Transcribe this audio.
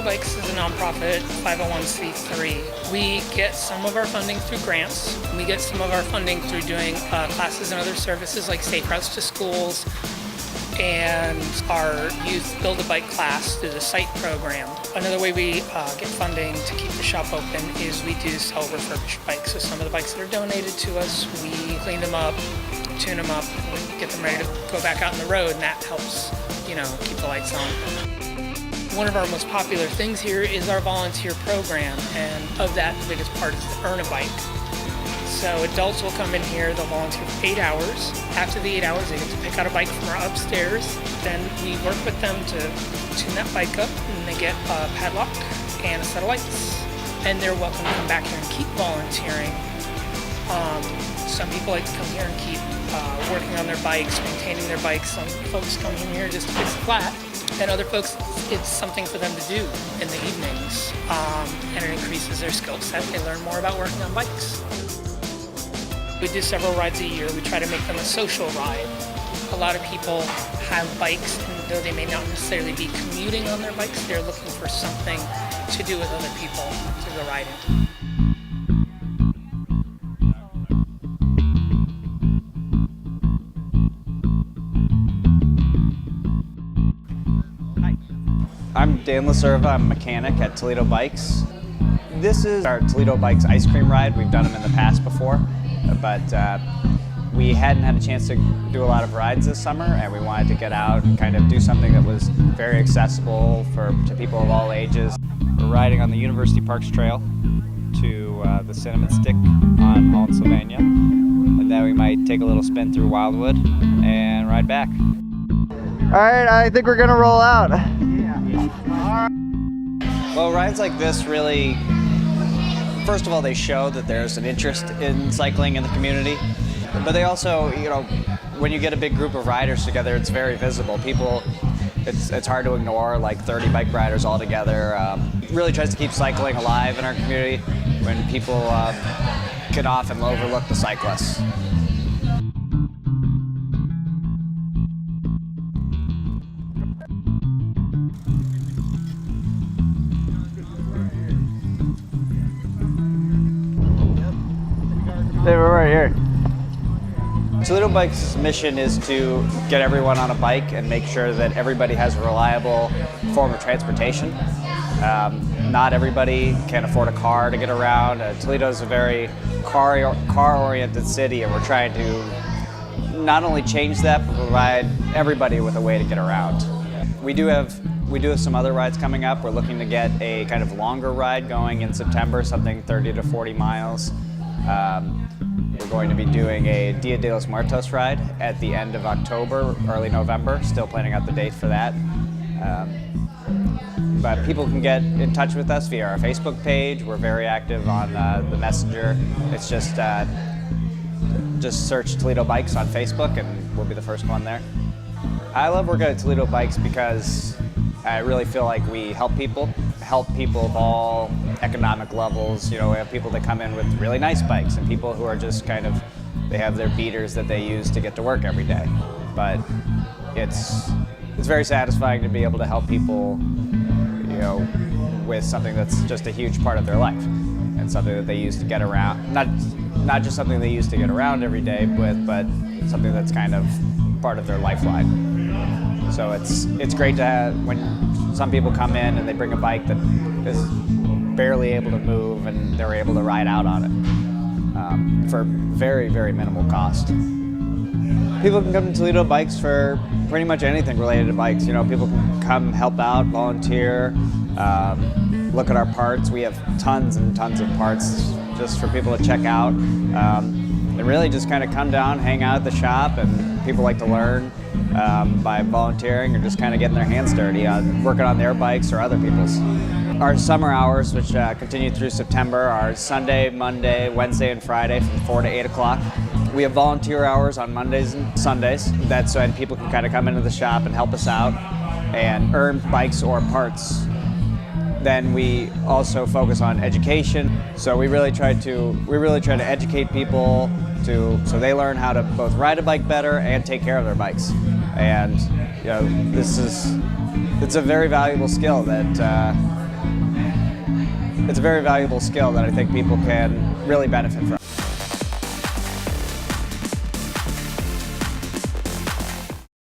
Bikes is a nonprofit 501c3. We get some of our funding through grants. We get some of our funding through doing classes and other services like safe routes to schools and our youth Build a Bike class through the SITE program. Another way we get funding to keep the shop open is we do sell refurbished bikes. So some of the bikes that are donated to us, we clean them up, tune them up, and get them ready to go back out on the road, and that helps, keep the lights on. One of our most popular things here is our volunteer program, and of that, the biggest part is to earn a bike. So adults will come in here, they'll volunteer for 8 hours. After the 8 hours, they get to pick out a bike from our upstairs. Then we work with them to tune that bike up, and they get a padlock and a set of lights. And they're welcome to come back here and keep volunteering. Some people like to come here and keep working on their bikes, maintaining their bikes. Some folks come in here just to fix a flat. And other folks, it's something for them to do in the evenings. And it increases their skill set. They learn more about working on bikes. We do several rides a year. We try to make them a social ride. A lot of people have bikes, and though they may not necessarily be commuting on their bikes, they're looking for something to do with other people to go riding. I'm Dan LaCerva, I'm a mechanic at Toledo Bikes. This is our Toledo Bikes ice cream ride. We've done them in the past before, but we hadn't had a chance to do a lot of rides this summer, and we wanted to get out and kind of do something that was very accessible to people of all ages. We're riding on the University Parks Trail to the Cinnamon Stick on Holland, Sylvania, and then we might take a little spin through Wildwood and ride back. All right, I think we're gonna roll out. Well, rides like this really, first of all, they show that there's an interest in cycling in the community, but they also, when you get a big group of riders together, it's very visible. It's hard to ignore, like 30 bike riders all together. Really tries to keep cycling alive in our community when people can often overlook the cyclists. They were right here. Toledo Bikes' mission is to get everyone on a bike and make sure that everybody has a reliable form of transportation. Not everybody can afford a car to get around. Toledo is a very car-oriented city, and we're trying to not only change that, but provide everybody with a way to get around. We do have some other rides coming up. We're looking to get a kind of longer ride going in September, something 30 to 40 miles. We're going to be doing a Dia de los Muertos ride at the end of October, early November. Still planning out the date for that. But people can get in touch with us via our Facebook page. We're very active on the Messenger. It's just search Toledo Bikes on Facebook and we'll be the first one there. I love working at Toledo Bikes because I really feel like we help people of all economic levels. We have people that come in with really nice bikes and people who are just they have their beaters that they use to get to work every day. But it's very satisfying to be able to help people, with something that's just a huge part of their life and something that they use to get around. Not just something they use to get around every day with, but something that's kind of part of their lifeline. So it's great to have when some people come in and they bring a bike that is barely able to move and they're able to ride out on it for very, very minimal cost. People can come to Toledo Bikes for pretty much anything related to bikes. People can come help out, volunteer, look at our parts. We have tons and tons of parts just for people to check out. And really just kind of come down, hang out at the shop, and people like to learn by volunteering or just kind of getting their hands dirty on working on their bikes or other people's. Our summer hours, which continue through September, are Sunday, Monday, Wednesday, and Friday from 4 to 8 o'clock. We have volunteer hours on Mondays and Sundays. That's when people can kind of come into the shop and help us out and earn bikes or parts. Then we also focus on education. So we really try to educate people so they learn how to both ride a bike better and take care of their bikes. And it's a very valuable skill that it's a very valuable skill that I think people can really benefit from.